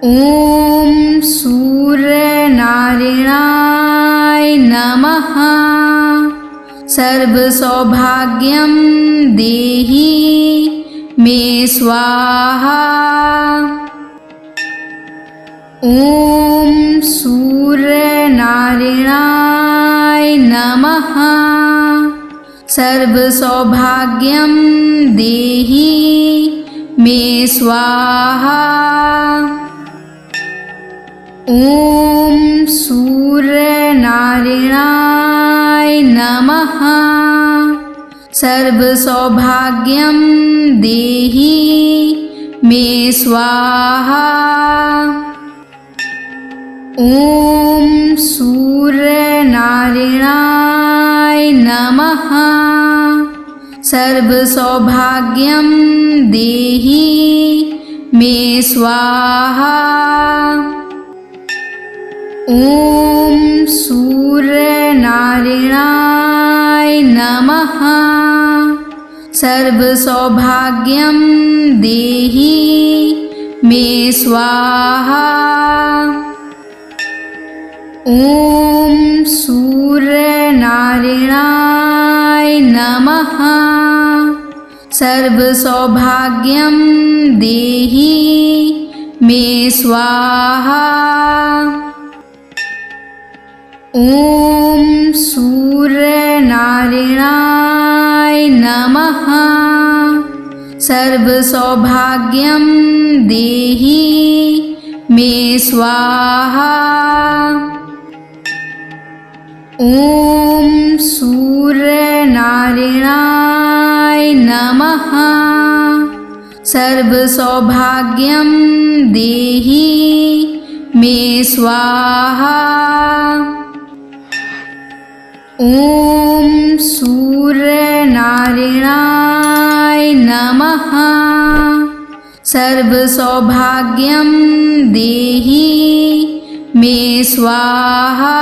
ॐ सूर्यनारायणाय नमः। सर्वसौभाग्यं देहि मे स्वाहा। ॐ सूर्यनारायणाय नमः। सर्वसौभाग्यं देहि मे स्वाहा। ॐ सूर्यनारायणाय नमः। सर्व सौभाग्यम देहि मे स्वाहा। ओम सूर्य नारायणाय नमः। सर्व सौभाग्यम देहि मे स्वाहा। ओम सूर्य नारायणाय नमः। सर्व सौभाग्यम देहि मे स्वाहा। ओम सूर्य नारायणाय नमः। सर्व सौभाग्यम देहि मे स्वाहा। ओम सूर्य नारायणाय नमः। सर्व सौभाग्यम देहि मे स्वाहा। ओम सूर्य नारायणाय नमः। सर्व सौभाग्यम देहि मे स्वाहा। ओम सूर्य नारायणाय नमः। सर्व सौभाग्यम देहि मे स्वाहा।